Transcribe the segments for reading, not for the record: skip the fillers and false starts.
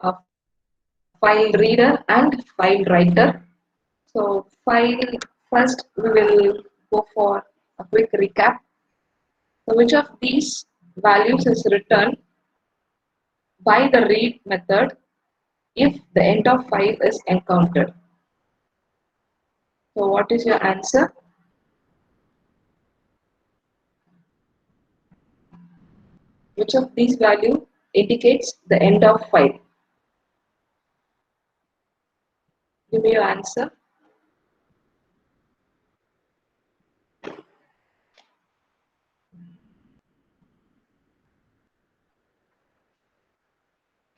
a file reader and file writer. So file first we will go for a quick recap. So which of these values is returned by the read method if the end of file is encountered? So what is your answer? Which of these value indicates the end of file? Give me your answer.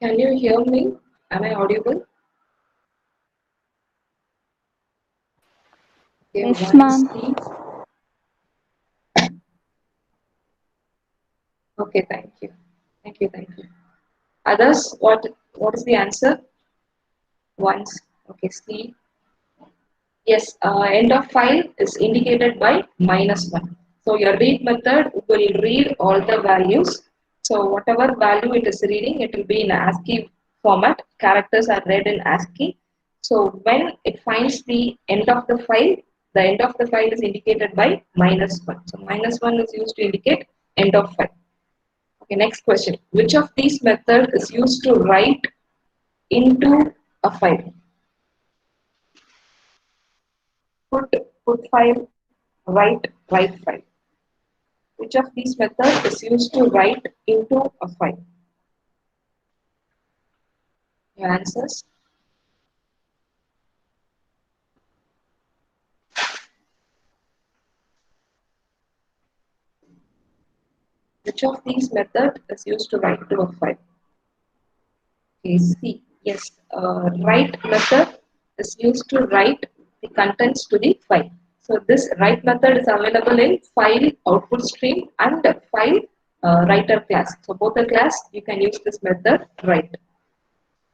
Can you hear me? Am I audible? Okay, Yes, one is ma'am. the. Okay, thank you. Thank you, thank you. Others, what is the answer? Once. Okay, C. Yes, end of file is indicated by -1. So your read method will read all the values. So whatever value it is reading, it will be in ASCII format. Characters are read in ASCII. So when it finds the end of the end of the file is indicated by -1. So -1 is used to indicate end of file. Okay, next question. Which of these method is used to write into a file? Put, put file, write file. Which of these methods is used to write into a file? Your answers? Which of these methods is used to write to a file? Okay, C. Yes, write method is used to write the contents to the file. So this write method is available in file output stream and file writer class. So both the class you can use this method write.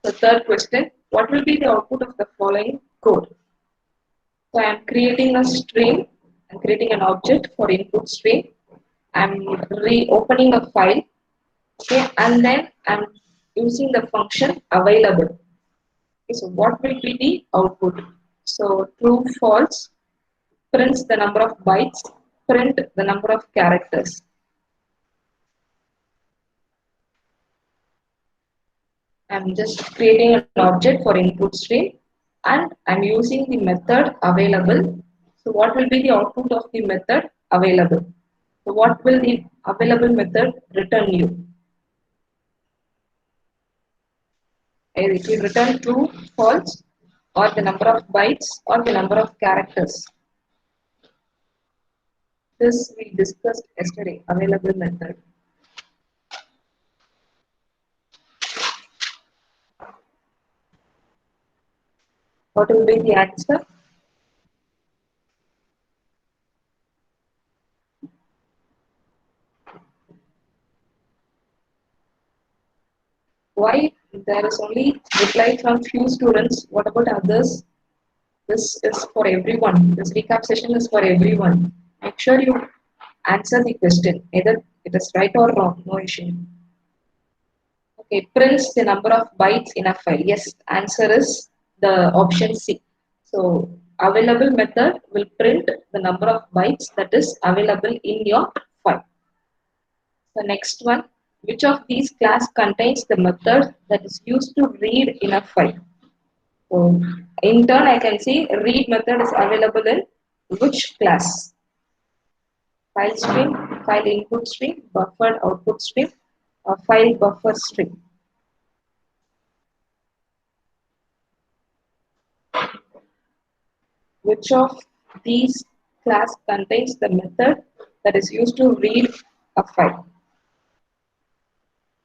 The third question, what will be the output of the following code? So I am creating a stream, I'm creating an object for input stream. I'm reopening a file, okay, and then I'm using the function available. Okay, so what will be the output? So true, false, prints the number of bytes, print the number of characters. I'm just creating an object for input stream and I'm using the method available. So what will be the output of the method available? So what will the available method return you? Either it will return true, false, or the number of bytes or the number of characters. This we discussed yesterday, available method. What will be the answer? Why there is only reply from few students? What about others? This is for everyone. This recap session is for everyone. Make sure you answer the question. Either it is right or wrong. No issue. Okay, prints the number of bytes in a file. Yes, answer is the option C. So available method will print the number of bytes that is available in your file. The next one, which of these class contains the method that is used to read in a file? So in turn, I can see read method is available in which class? File stream, file input stream, buffer output stream, or file buffer stream. Which of these class contains the method that is used to read a file?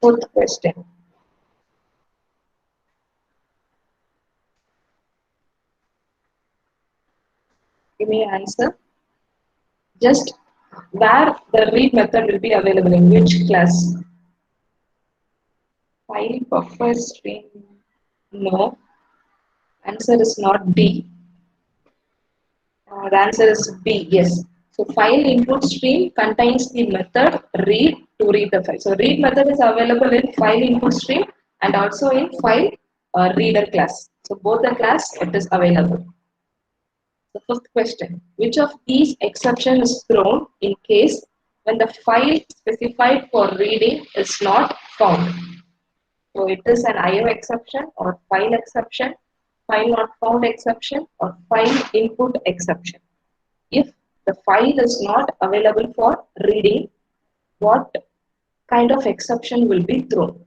Fourth question. Give me an answer. Just where the read method will be available in which class? File buffer stream. No. Answer is not D. The answer is B. Yes. So file input stream contains the method read to read the file. So read method is available in file input stream and also in file reader class. So both the class it is available. The first question, which of these exceptions is thrown in case when the file specified for reading is not found? So it is an IO exception or file exception, file not found exception or file input exception. If the file is not available for reading, what kind of exception will be thrown?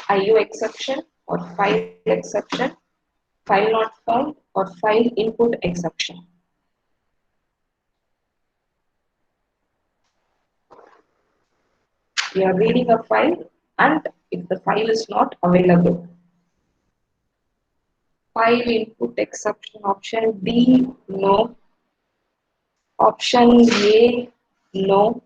IO exception or file exception, file not found or file input exception. You are reading a file and if the file is not available. File input exception option B, no. Option A, no.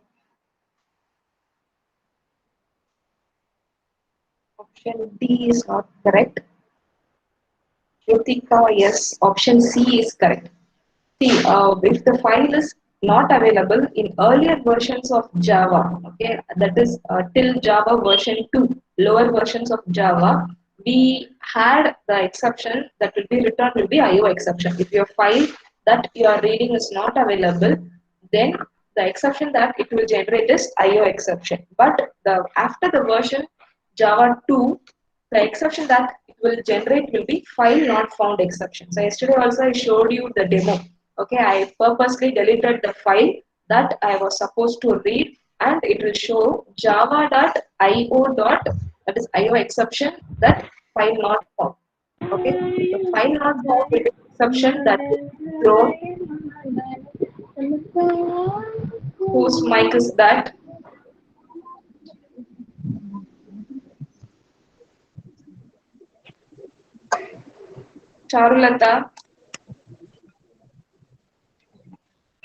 Option D is not correct. Jyotika, yes. Option C is correct. See, if the file is not available in earlier versions of Java, okay, that is till Java version 2, lower versions of Java, we had the exception that will be returned will be IO exception. If your file that you are reading is not available, then the exception that it will generate is IO exception. But the after the version Java 2, the exception that it will generate will be file not found exception. So yesterday also I showed you the demo. Okay, I purposely deleted the file that I was supposed to read and it will show java.io dot that is IO exception that file not found. Okay, the file not found will be exception that will be thrown. Whose mic is that? Charulata.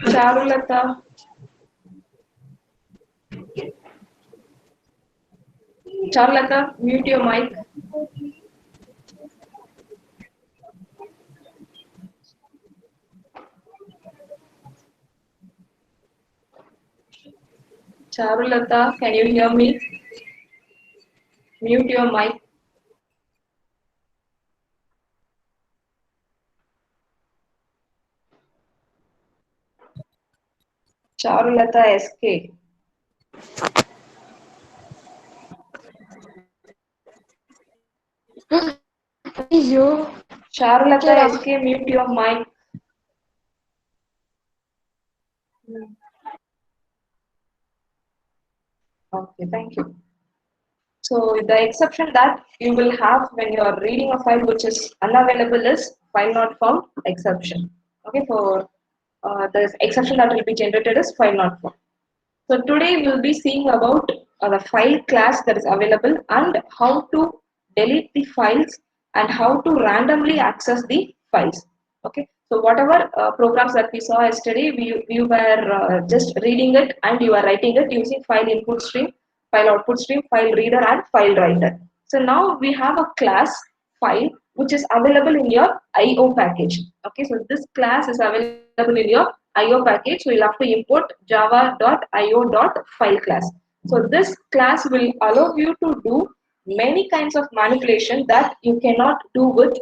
Charulata. Charulata, mute your mic. Charulata, can you hear me? Mute your mic. Charulata SK. Charulata SK, mute your mic. Okay, thank you. So the exception that you will have when you are reading a file which is unavailable is file not found exception. Okay, for the exception that will be generated is file not found. So today we will be seeing about the file class that is available and how to delete the files and how to randomly access the files. Okay, so whatever programs that we saw yesterday, we were just reading it and you are writing it using file input stream, file output stream, file reader and file writer. So now we have a class file which is available in your IO package. Okay, so this class is available in your IO package. So you'll have to import java.io.file class. So this class will allow you to do many kinds of manipulation that you cannot do with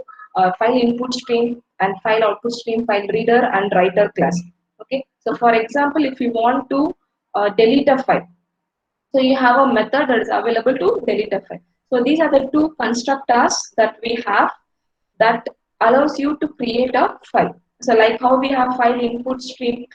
file input stream and file output stream, file reader and writer class. Okay, so for example, if you want to delete a file, so you have a method that is available to delete a file. So these are the two constructors that we have that allows you to create a file. So like how we have file input stream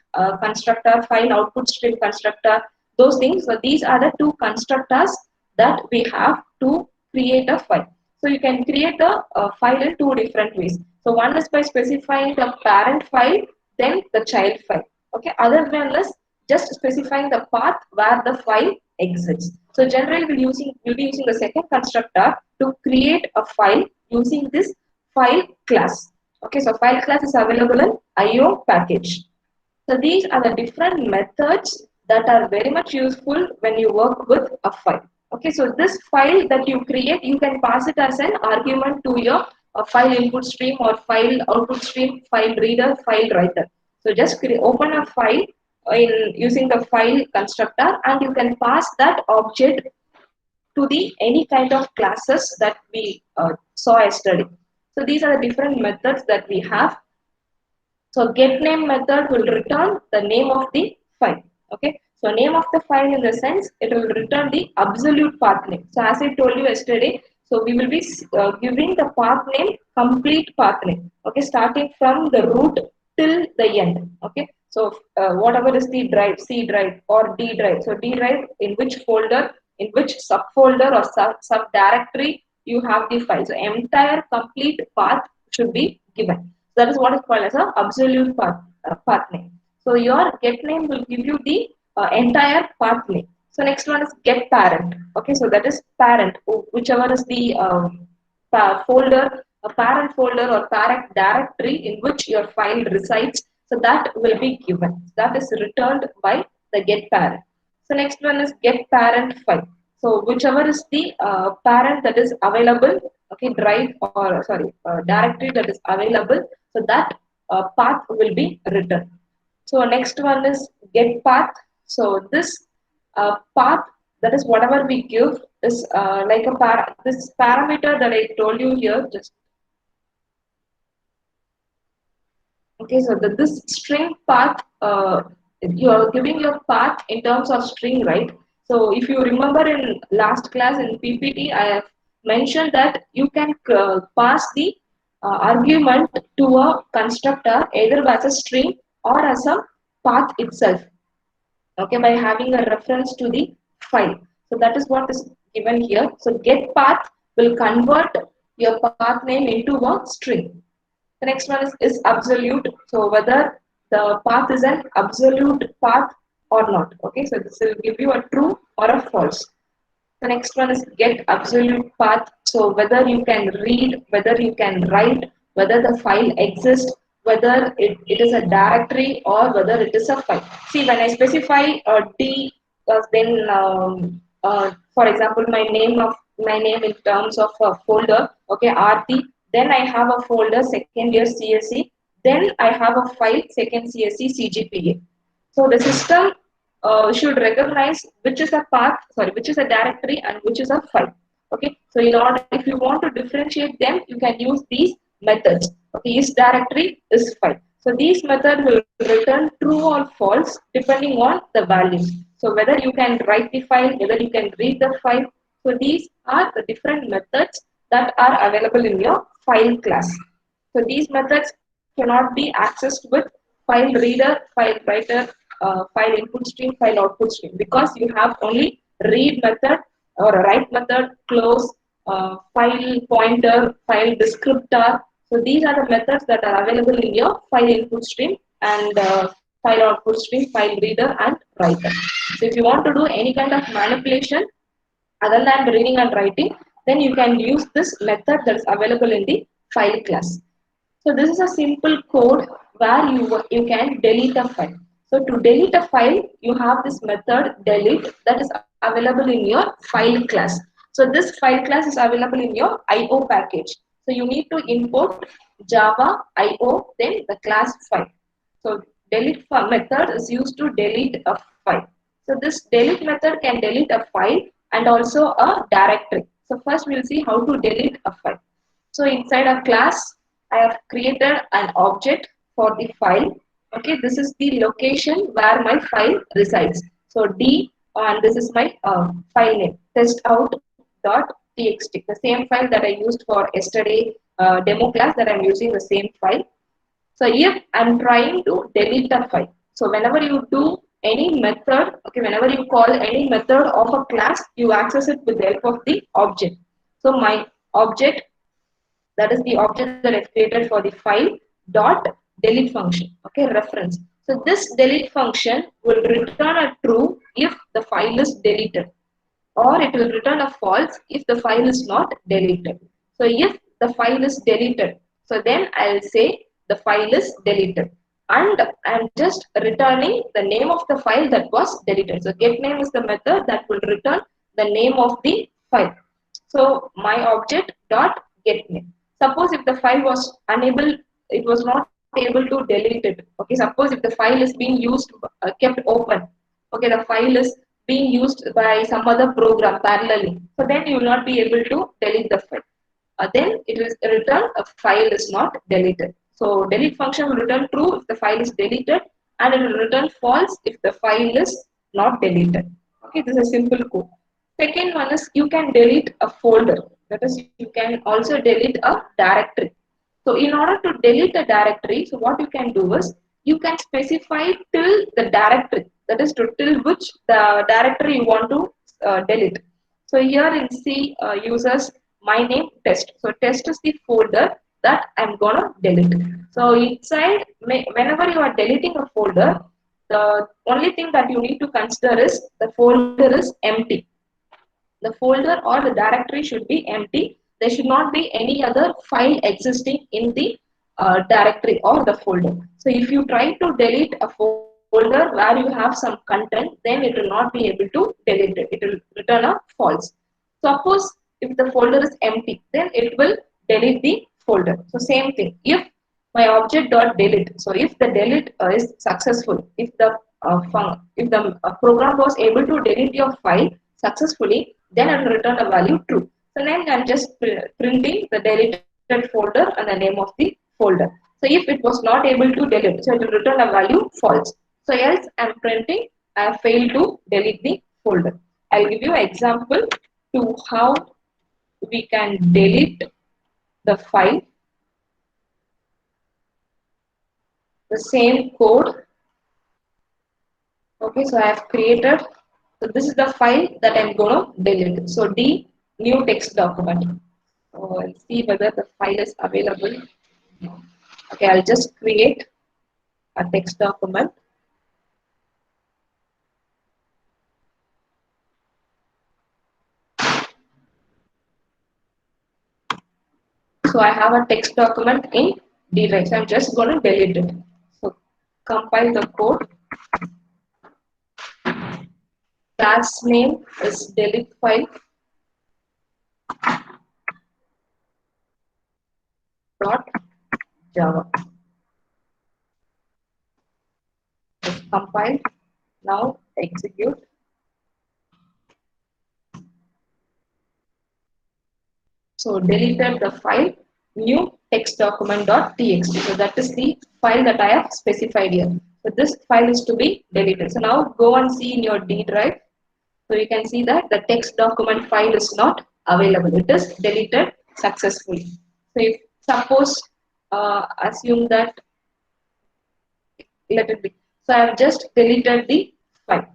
constructor, file output stream constructor, those things. So these are the two constructors that we have to create a file. So you can create a file in two different ways. So one is by specifying the parent file, then the child file. Okay, other than this, just specifying the path where the file exists. So generally we'll be using the second constructor to create a file using this file class. Okay, so file class is available in IO package. So these are the different methods that are very much useful when you work with a file. Okay, so this file that you create, you can pass it as an argument to your file input stream or file output stream, file reader, file writer. So just open a file in using the file constructor and you can pass that object to the any kind of classes that we saw yesterday. So these are the different methods that we have. So get name method will return the name of the file. Okay. So name of the file in the sense it will return the absolute path name. So as I told you yesterday, so we will be giving the path name complete path name. Okay, starting from the root till the end. Okay. So whatever is the drive, C drive or D drive. So D drive in which folder, in which subfolder or sub directory you have the file. So entire complete path should be given. That is what is called as a absolute path name. So your get name will give you the entire path name. So next one is get parent. Okay, so that is parent, whichever is the folder, a parent folder or parent directory in which your file resides. So that will be given. That is returned by the get parent. So next one is get parent file. So whichever is the parent that is available, okay, drive or sorry, directory that is available, so that path will be written. So next one is get path. So this path, that is whatever we give is like a this parameter that I told you here. Just okay. So this string path, you are giving your path in terms of string, right? So if you remember in last class in PPT, I have mentioned that you can pass the argument to a constructor either as a string or as a path itself, okay, by having a reference to the file. So that is what is given here. So get path will convert your path name into a string. The next one is absolute. So whether the path is an absolute path or not. Okay, so this will give you a true or a false. The next one is get absolute path. So whether you can read, whether you can write, whether the file exists, whether it is a directory or whether it is a file. See, when I specify D, then for example, my name in terms of a folder, okay, RT. Then I have a folder second year CSE. Then I have a file second CSE CGPA. So the system should recognize which is a path, sorry, which is a directory and which is a file. Okay, so in order, if you want to differentiate them, you can use these methods. Okay, is directory, is file. So these methods will return true or false depending on the values. So whether you can write the file, whether you can read the file. So these are the different methods that are available in your file class. So these methods cannot be accessed with file reader, file writer, file input stream, file output stream, because you have only read method or write method, close, file pointer, file descriptor. So these are the methods that are available in your file input stream and file output stream, file reader and writer. So if you want to do any kind of manipulation other than reading and writing, then you can use this method that is available in the file class. So this is a simple code where you can delete a file. So to delete a file, you have this method delete that is available in your file class. So this file class is available in your IO package. So you need to import Java IO, then the class file. So delete method is used to delete a file. So this delete method can delete a file and also a directory. So first we'll see how to delete a file. So inside a class, I have created an object for the file. Okay, this is the location where my file resides. So D, and this is my file name, testout.txt, the same file that I used for yesterday demo class, that I'm using the same file. So if I'm trying to delete a file, so whenever you do any method, okay, whenever you call any method of a class, you access it with the help of the object. So my object, that is the object that I've created for the file, dot delete function, okay, reference. So this delete function will return a true if the file is deleted, or it will return a false if the file is not deleted. So if the file is deleted, so then I'll say the file is deleted, and I'm just returning the name of the file that was deleted. So get name is the method that will return the name of the file. So my object dot get name. Suppose if the file was unable, it was not able to delete it. Okay, suppose if the file is being used, kept open. Okay, the file is being used by some other program parallelly. So then you will not be able to delete the file. Then it will return a file is not deleted. So delete function will return true if the file is deleted, and it will return false if the file is not deleted. Okay, this is a simple code. Second one is you can delete a folder. That is, you can also delete a directory. So in order to delete a directory, so what you can do is you can specify till the directory. That is to till which the directory you want to delete. So here in C uses my name test. So test is the folder that I'm gonna delete. So inside, whenever you are deleting a folder, the only thing that you need to consider is the folder is empty. The folder or the directory should be empty. There should not be any other file existing in the directory or the folder. So if you try to delete a folder where you have some content, then it will not be able to delete it. It will return a false. Suppose if the folder is empty, then it will delete the folder. So same thing. If my object dot delete, so if the delete is successful, if the program was able to delete your file successfully, then it will return a value true. So then I'm just printing the deleted folder and the name of the folder. So if it was not able to delete, so it will return a value false. So else I'm printing I failed to delete the folder. I'll give you an example to how we can delete the file. The same code. Okay, so I have created. So this is the file that I'm going to delete. So D new text document. So I'll see whether the file is available. Okay, I'll just create a text document. So I have a text document in D drive. So I'm just going to delete it. So compile the code. Class name is delete file dot Java. It's compiled. Now execute. So deleted the file new text document.txt. So that is the file that I have specified here. So this file is to be deleted. So now go and see in your D drive. So you can see that the text document file is not available. It is deleted successfully. So if suppose assume that let it be. So I have just deleted the file.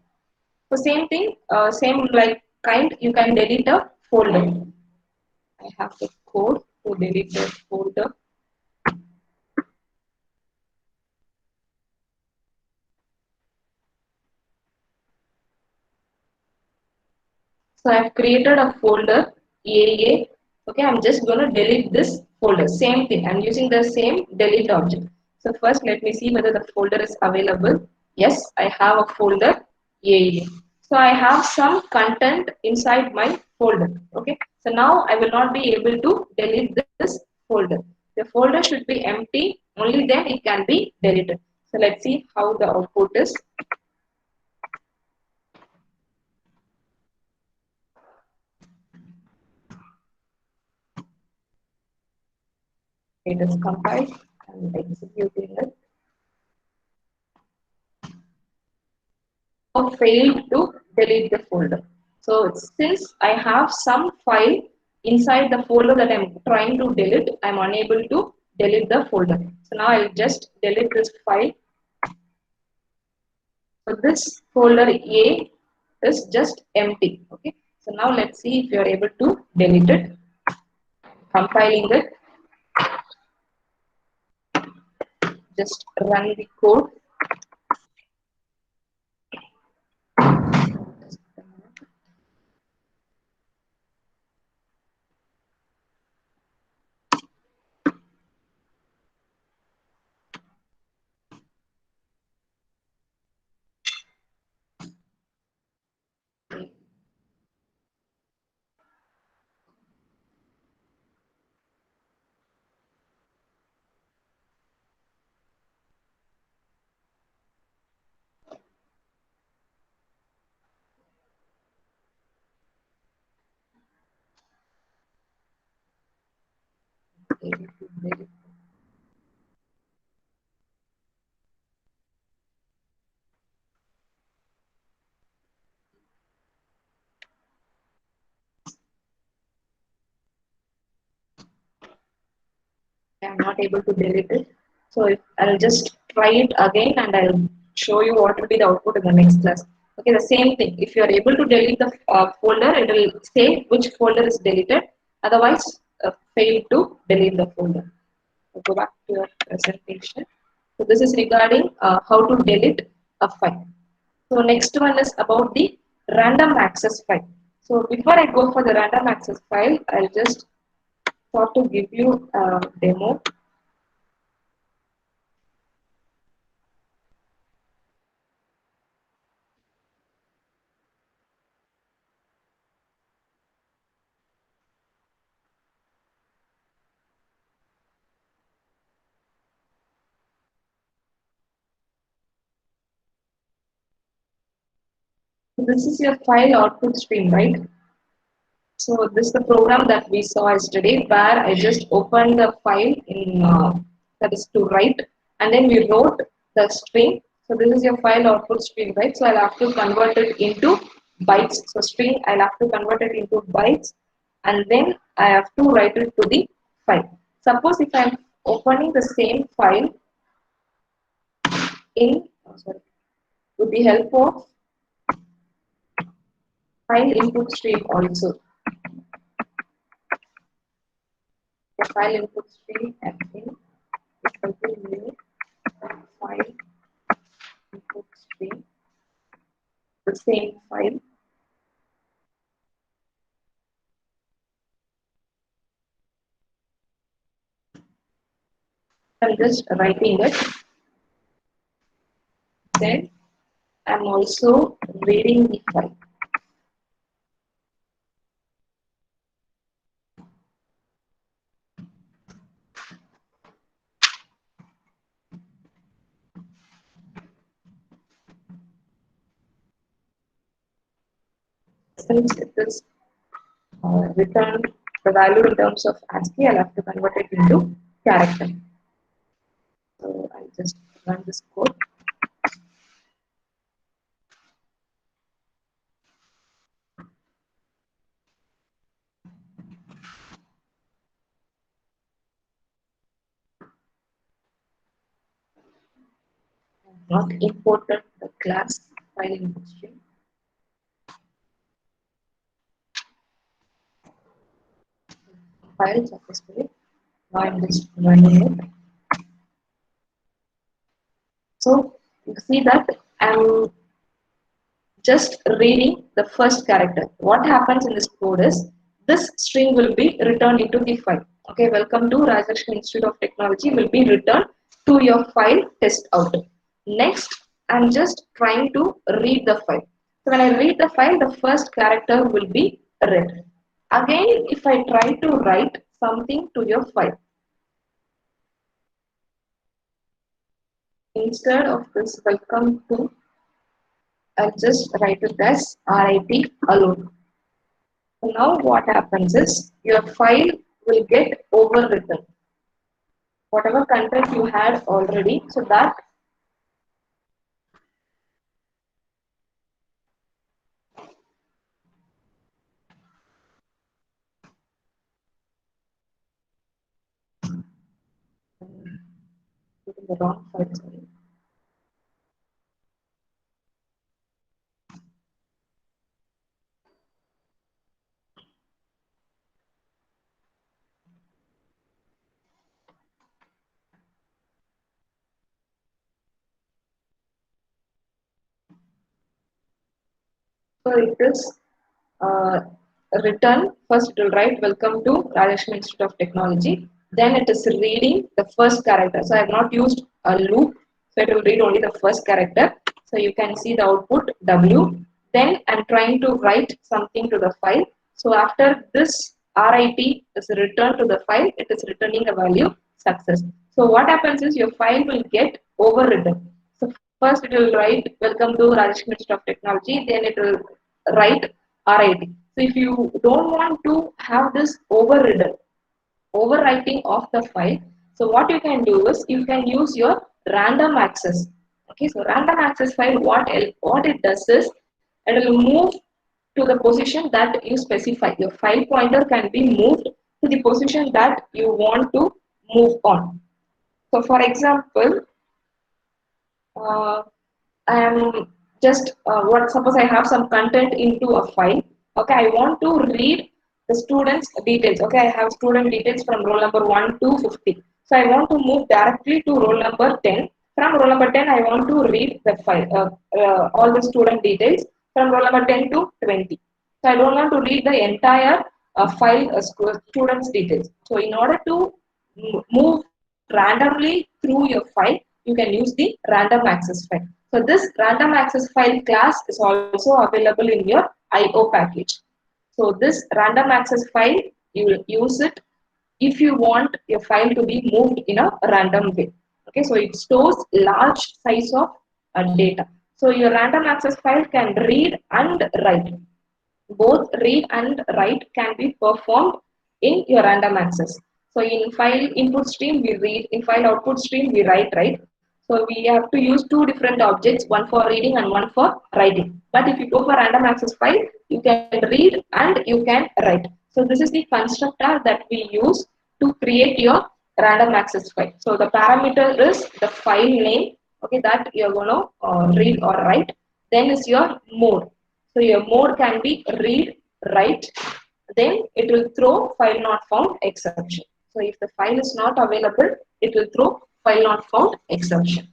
So same thing, same like kind, you can delete a folder. I have the code to delete the folder. So I've created a folder EAA. Okay, I'm just going to delete this folder. Same thing. I'm using the same delete object. So first let me see whether the folder is available. Yes, I have a folder EAA. So I have some content inside my folder. Okay. So now I will not be able to delete this folder. The folder should be empty. Only then it can be deleted. So let's see how the output is. It is compiled and executing it. Or failed to delete the folder. So since I have some file inside the folder that I'm trying to delete, I'm unable to delete the folder. So now I'll just delete this file. So this folder A is just empty. Okay. So now let's see if you're able to delete it. Compiling it. Just run the code. able to delete. I'm not able to delete it. So if I'll just try it again and I'll show you what will be the output in the next class. Okay, the same thing. If you are able to delete the folder, it will say which folder is deleted. Otherwise, fail to delete the folder. So go back to your presentation. So this is regarding how to delete a file. So next one is about the random access file. So before I go for the random access file, I'll just thought to give you a demo. This is your file output stream, right? So this is the program that we saw yesterday where I just opened the file in that is to write and then we wrote the string. So this is your file output stream, right? So I'll have to convert it into bytes. So string I'll have to convert it into bytes and then I have to write it to the file. Suppose if I'm opening the same file in sorry, with the help of file input stream also. The file input stream fn equal to new file input stream, the same file. I'm just writing it. Then I'm also reading the file. Since it is return the value in terms of ASCII, I'll have to convert it into character. So I'll just run this code. Not imported the class file input stream. File successfully. Now I'm just running it. So you see that I'm just reading the first character. What happens in this code is this string will be returned into the file. Okay, welcome to Rajlakshmi Institute of Technology will be returned to your file test out. Next, I'm just trying to read the file. So when I read the file, the first character will be read. Again, if I try to write something to your file, instead of this welcome to, I'll just write it as RIP alone. So now what happens is your file will get overwritten. Whatever content you had already, so that put in the wrong file. Sorry. So it is uh, return. First it will write welcome to Rajlakshmi Institute of Technology. Then it is reading the first character. So I have not used a loop. So it will read only the first character. So you can see the output W. Then I'm trying to write something to the file. So after this RIT is returned to the file, it is returning a value success. So what happens is your file will get overwritten. So first it will write welcome to Rajlakshmi Institute of Technology. Then it will write RIT. So if you don't want to have this overridden, overwriting of the file. So what you can do is you can use your random access. Okay, so random access file, what it does is it will move to the position that you specify. Your file pointer can be moved to the position that you want to move on. So for example, uh, I am just what suppose I have some content into a file. Okay, I want to read the students' details. Okay, I have student details from roll number 1 to 50. So I want to move directly to roll number 10. From roll number 10, I want to read the file, all the student details from roll number 10 to 20. So I don't want to read the entire file students' details. So in order to move randomly through your file, you can use the random access file. So this random access file class is also available in your IO package. So this random access file, you will use it if you want your file to be moved in a random way. Okay, so it stores large size of data. So your random access file can read and write. Both read and write can be performed in your random access. So in file input stream we read, in file output stream we write, right? So we have to use two different objects, one for reading and one for writing. But if you go for random access file, you can read and you can write. So this is the constructor that we use to create your random access file. So the parameter is the file name, okay, that you're going to read or write. Then is your mode. So your mode can be read, write, then it will throw file not found exception. So if the file is not available, it will throw file not found exception.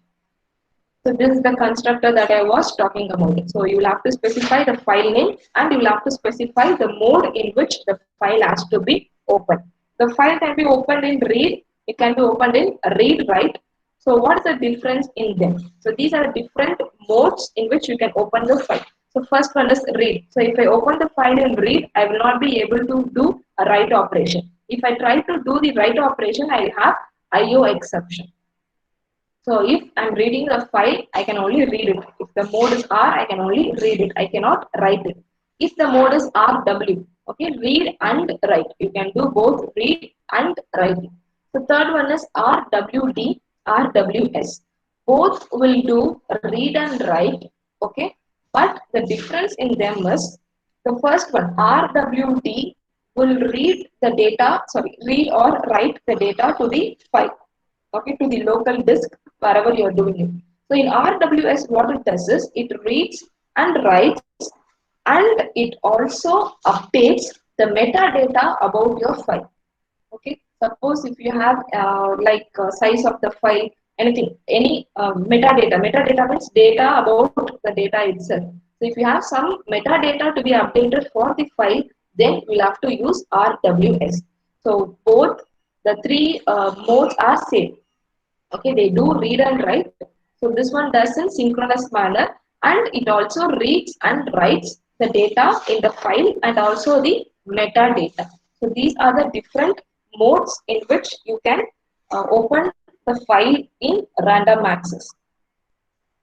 So this is the constructor that I was talking about. So you will have to specify the file name and you will have to specify the mode in which the file has to be opened. The file can be opened in read, it can be opened in read write. So what is the difference in them? So these are different modes in which you can open the file. So first one is read. So if I open the file in read, I will not be able to do a write operation. If I try to do the write operation, I will have IO exception. So if I'm reading a file, I can only read it. If the mode is R, I can only read it. I cannot write it. If the mode is RW, okay, read and write. You can do both read and write. The third one is RWD, RWS. Both will do read and write, okay. But the difference in them is the first one, RWD, will read the data, sorry, read or write the data to the file, okay, to the local disk wherever you are doing it. So in RWS, what it does is it reads and writes and it also updates the metadata about your file. Okay, suppose if you have size of the file, anything, any metadata means data about the data itself. So if you have some metadata to be updated for the file, then we'll have to use RWS. So both the three modes are same. Okay, they do read and write. So this one does in synchronous manner and it also reads and writes the data in the file and also the metadata. So these are the different modes in which you can open the file in random access.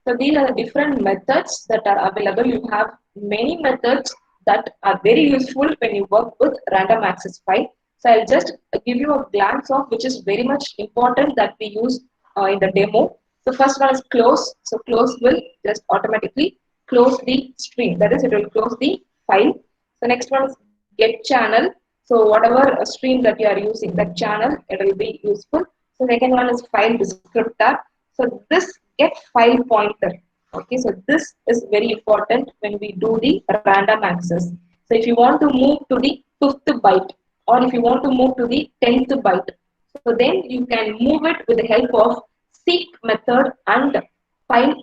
So these are the different methods that are available. You have many methods that are very useful when you work with random access file. So I'll just give you a glance of which is very much important that we use in the demo. So first one is close. So close will just automatically close the stream. That is, it will close the file. So next one is get channel. So whatever stream that you are using, that channel, it will be useful. So second one is file descriptor. So this get file pointer. Okay, so this is very important when we do the random access. So if you want to move to the 5th byte or if you want to move to the 10th byte, so then you can move it with the help of seek method and file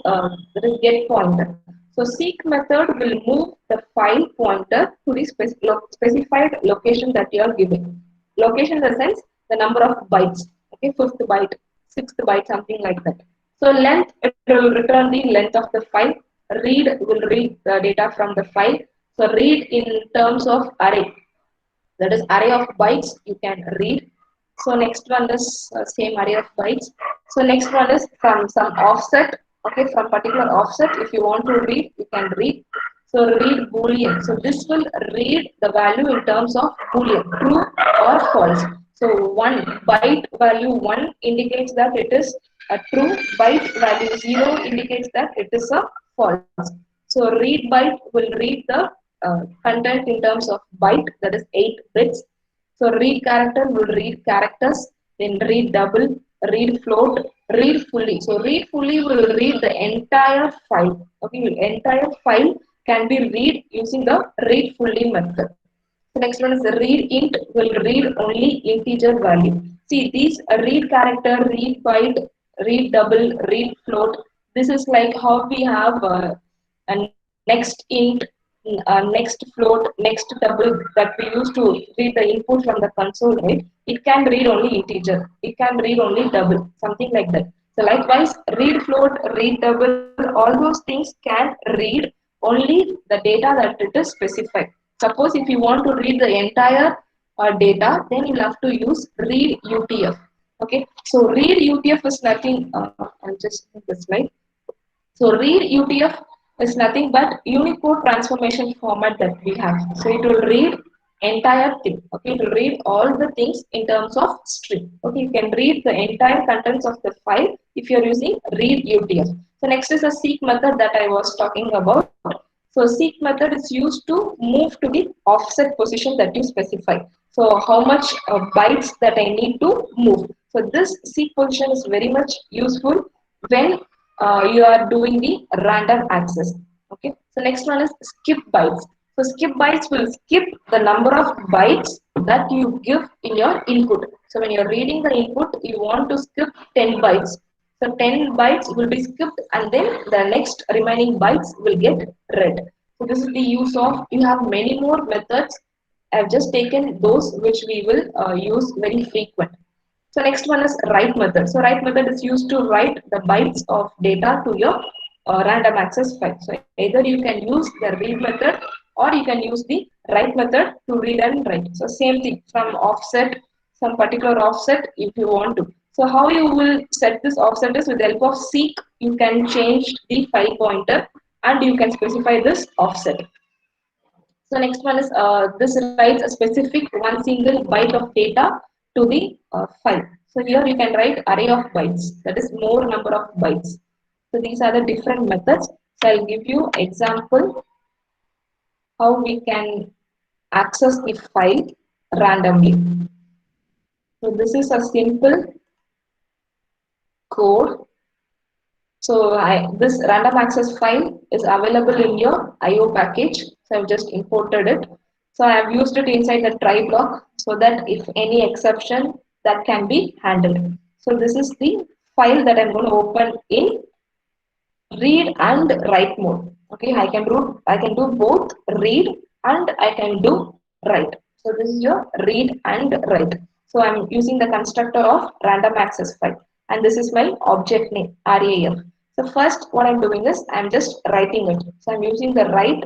that is get pointer. So seek method will move the file pointer to the specified location that you are giving. Location in the sense the number of bytes. Okay, 5th byte, 6th byte, something like that. So length, it will return the length of the file. Read will read the data from the file. So read in terms of array. That is array of bytes you can read. So next one is same array of bytes. So next one is from some offset. Okay, from particular offset. If you want to read, you can read. So read boolean. So this will read the value in terms of boolean, true or false. So one byte value 1 indicates that it is a true, byte value 0 indicates that it is a false. So read byte will read the content in terms of byte, that is 8 bits. So read character will read characters, then read double, read float, read fully. So read fully will read the entire file. Okay, entire file can be read using the read fully method. The next one is the read int will read only integer value. See these read character, read byte, read double, read float. This is like how we have a next int, next float, next double that we use to read the input from the console, right? It can read only integer. It can read only double, something like that. So likewise, read float, read double, all those things can read only the data that it is specified. Suppose if you want to read the entire data, then you'll have to use read UTF. Okay, so read UTF is nothing. I'll just make the slide. So read UTF is nothing but Unicode transformation format that we have. So it will read entire thing. Okay, it will read all the things in terms of string. Okay, you can read the entire contents of the file if you're using read UTF. So next is a seek method that I was talking about. So seek method is used to move to the offset position that you specify. So how much bytes that I need to move. So this seek position is very much useful when you are doing the random access. Okay. So next one is skip bytes. So skip bytes will skip the number of bytes that you give in your input. So when you're reading the input, you want to skip 10 bytes. So 10 bytes will be skipped and then the next remaining bytes will get read. So this is the use of, you have many more methods. I've just taken those which we will use very frequent. So next one is write method. So write method is used to write the bytes of data to your random access file. So either you can use the read method or you can use the write method to read and write. So same thing from offset, some particular offset if you want to. So how you will set this offset is with the help of seek, you can change the file pointer and you can specify this offset. So next one is this writes a specific one single byte of data to the file. So here you can write array of bytes, that is more number of bytes. So these are the different methods. So I'll give you example how we can access the file randomly. So this is a simple code. So this random access file is available in your IO package. So I've just imported it. So I've used it inside the try block so that if any exception that can be handled. So this is the file that I'm going to open in read and write mode. Okay, I can do both read and I can do write. So this is your read and write. So I'm using the constructor of random access file and this is my object name RAF. So first what I'm doing is I'm just writing it. So I'm using the write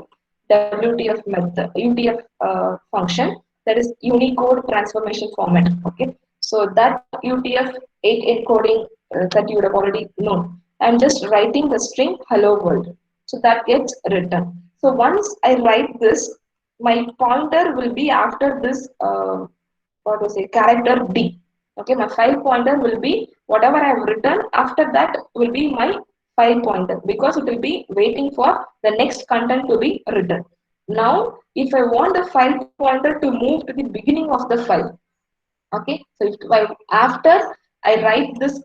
WTF method, UTF function, that is Unicode transformation format. Okay, so that UTF 8 encoding that you would have already known. I'm just writing the string hello world. So that gets written. So once I write this, my pointer will be after this, what was it, character D. Okay, my file pointer will be whatever I have written after that will be my file pointer because it will be waiting for the next content to be written. Now, if I want the file pointer to move to the beginning of the file, okay, so after I write this,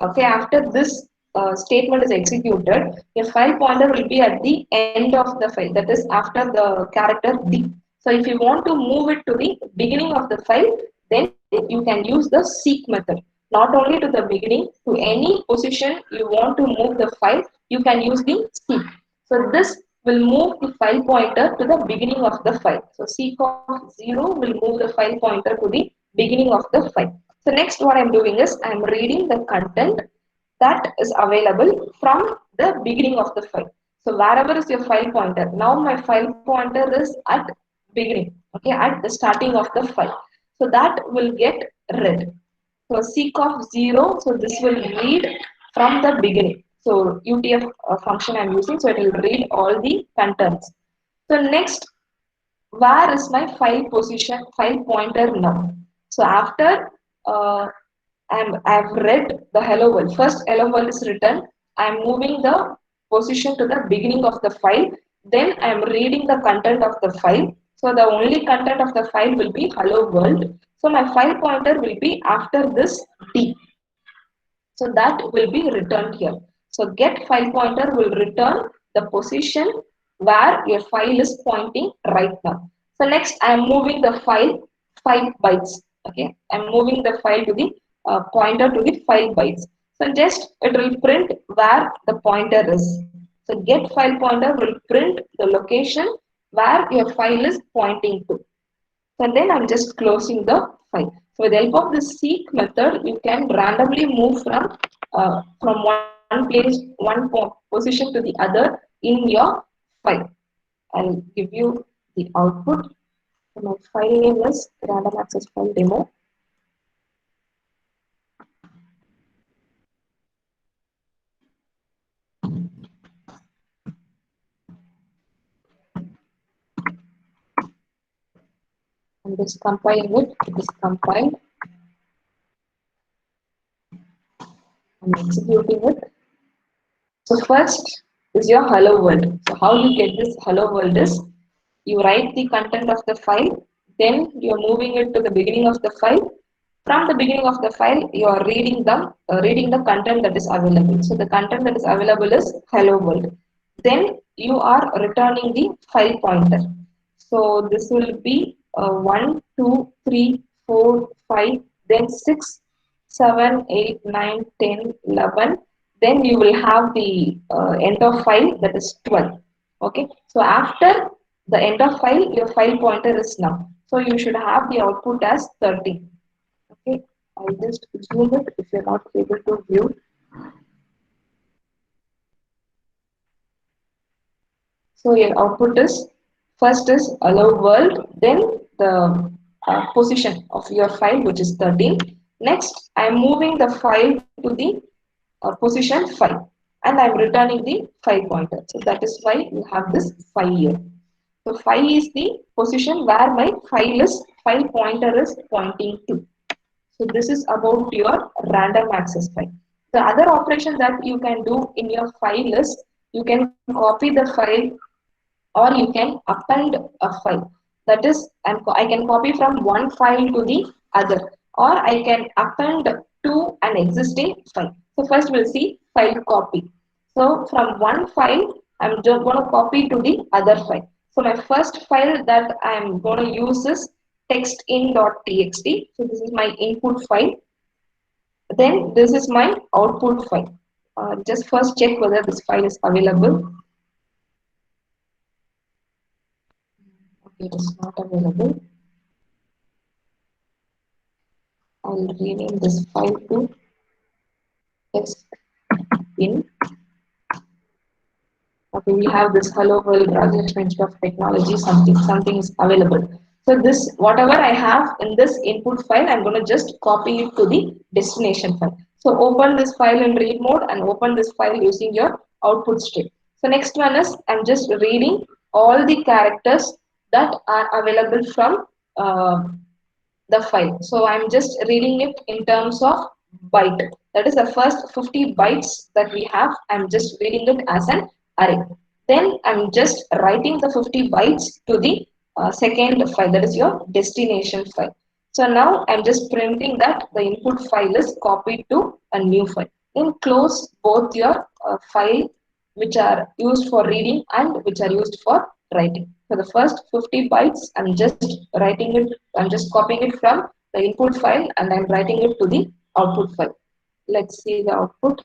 okay, after this statement is executed, a file pointer will be at the end of the file, that is after the character D. So if you want to move it to the beginning of the file, then you can use the seek method. Not only to the beginning, to any position you want to move the file, you can use the seek. So this will move the file pointer to the beginning of the file. So seek of 0 will move the file pointer to the beginning of the file. So next what I'm doing is I'm reading the content that is available from the beginning of the file. So wherever is your file pointer, now my file pointer is at beginning, okay, at the starting of the file. So that will get read. So seek of 0, so this will read from the beginning. So UTF function I'm using, so it will read all the contents. So next, where is my file position, file pointer now? So after I've read the hello world. First hello world is written. I'm moving the position to the beginning of the file. Then I'm reading the content of the file. So the only content of the file will be hello world. So my file pointer will be after this D. So that will be returned here. So get file pointer will return the position where your file is pointing right now. So next I am moving the file 5 bytes. Okay, I am moving the file to the pointer to the 5 bytes. So just it will print where the pointer is. So get file pointer will print the location where your file is pointing to. And then I'm just closing the file. So with the help of the seek method, you can randomly move from one place, position to the other in your file. I'll give you the output. So my file name is random access file demo. I'm just compiling it. It is compiled. I'm executing it. So first is your hello world. So how you get this hello world is you write the content of the file, then you're moving it to the beginning of the file. From the beginning of the file, you are reading the content that is available. So the content that is available is hello world. Then you are returning the file pointer. So this will be 1, 2, 3, 4, 5, then 6, 7, 8, 9, 10, 11. Then you will have the end of file that is 12. Okay. So after the end of file, your file pointer is now. So you should have the output as 30. Okay. I'll just zoom it if you're not able to view. So your output is first is hello world, then the position of your file which is 13. Next, I am moving the file to the position 5 and I am returning the file pointer. So that is why you have this 5 here. So 5 is the position where my file pointer is pointing to. So this is about your random access file. The other operation that you can do in your file is you can copy the file or you can append a file. That is, I can copy from one file to the other or I can append to an existing file. So first we'll see file copy. So from one file, I'm just going to copy to the other file. So my first file that I'm going to use is textin.txt. So this is my input file. Then this is my output file. Just first check whether this file is available. Okay, it is not available. I'll rename this file to text in. Okay, we have this hello world Rajesh Institute of Technology, something is available. So this whatever I have in this input file, I'm going to just copy it to the destination file. So open this file in read mode and open this file using your output string. So next one is I'm just reading all the characters that are available from the file. So I'm just reading it in terms of byte. That is the first 50 bytes that we have. I'm just reading it as an array. Then I'm just writing the 50 bytes to the second file, that is your destination file. So now I'm just printing that the input file is copied to a new file. Then close both your file which are used for reading and which are used for writing. For the first 50 bytes, I'm just copying it from the input file and I'm writing it to the output file. Let's see the output.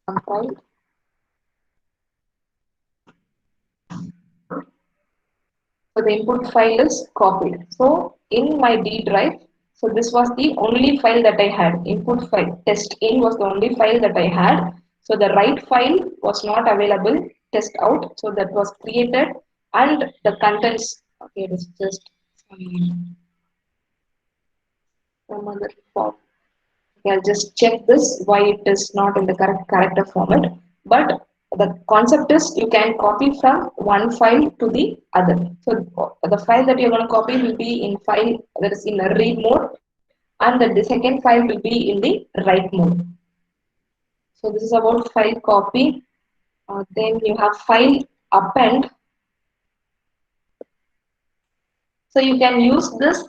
Compile. So the input file is copied. So in my D drive, so this was the only file that I had. Input file test in was the only file that I had. So the write file was not available. Test out. So that was created and the contents. Okay, it is just some other form. Okay, I'll just check this why it is not in the correct character format. But the concept is you can copy from one file to the other. So the file that you're going to copy will be in file that is in a read mode, and the second file will be in the write mode. So this is about file copy. Then you have file append. So you can use this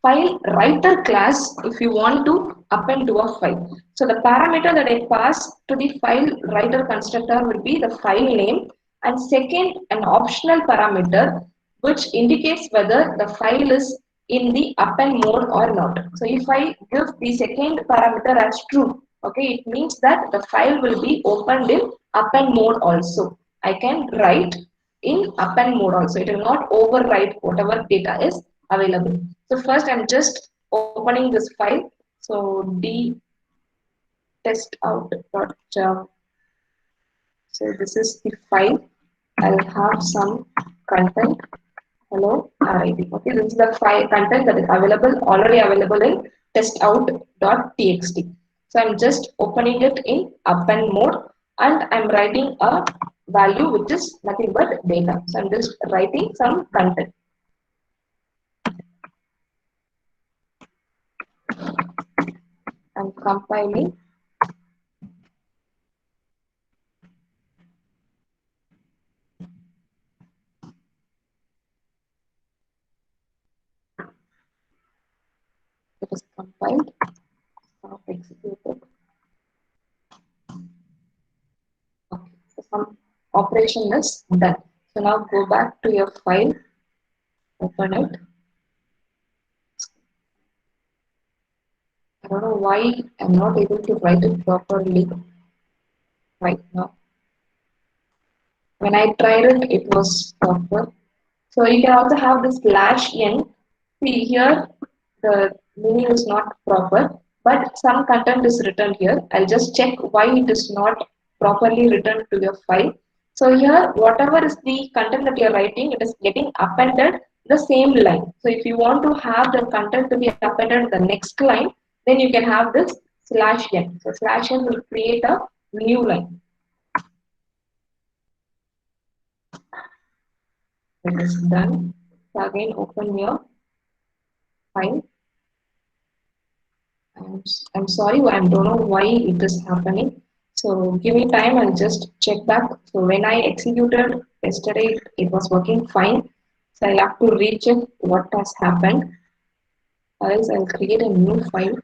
file writer class if you want to append to a file. So the parameter that I pass to the file writer constructor will be the file name, and second an optional parameter which indicates whether the file is in the append mode or not. So if I give the second parameter as true, okay, it means that the file will be opened in append mode also. I can write in append mode also. It will not overwrite whatever data is available. So first I'm just opening this file. So d test out.java. So this is the file. I'll have some content. Hello RID. Okay, this is the file content that is available already available in testout.txt. So I'm just opening it in append mode, and I'm writing a value which is nothing but data. So I'm just writing some content. I'm compiling. It is compiled. Now executed. Okay, so some operation is done. So now go back to your file, open it. I don't know why I'm not able to write it properly right now. When I tried it, it was proper. So you can also have the slash n. See here, the meaning is not proper, but some content is written here. I'll just check why it is not properly written to your file. So here, whatever is the content that you're writing, it is getting appended the same line. So if you want to have the content to be appended the next line, then you can have this slash n. So slash n will create a new line. It is done. So again, open your file. I'm sorry, I don't know why it is happening. So give me time, I'll just check back. So when I executed yesterday, it was working fine. So I'll have to recheck what has happened. Else I'll create a new file.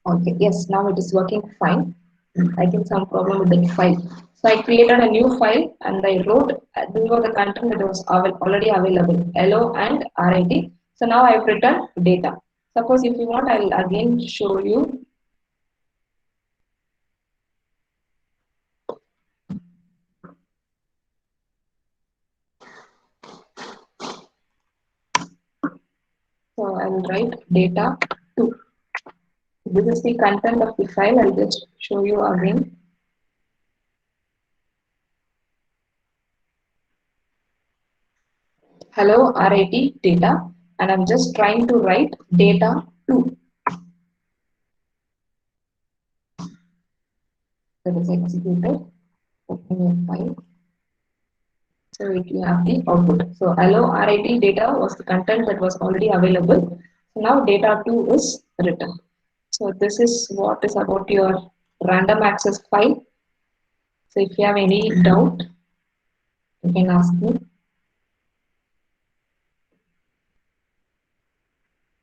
Okay, yes, now it is working fine. I think some problem with the file. So I created a new file and I wrote, these were the content that was already available, LO and RIT. So now I've written data. Suppose if you want, I'll again show you. So I'll write data 2. This is the content of the file. I'll just show you again. Hello RIT data, and I'm just trying to write data 2. That is executed. Open your file. So you have the output. So hello RIT data was the content that was already available. So now data 2 is written. So this is what is about your random access file. So if you have any doubt, you can ask me.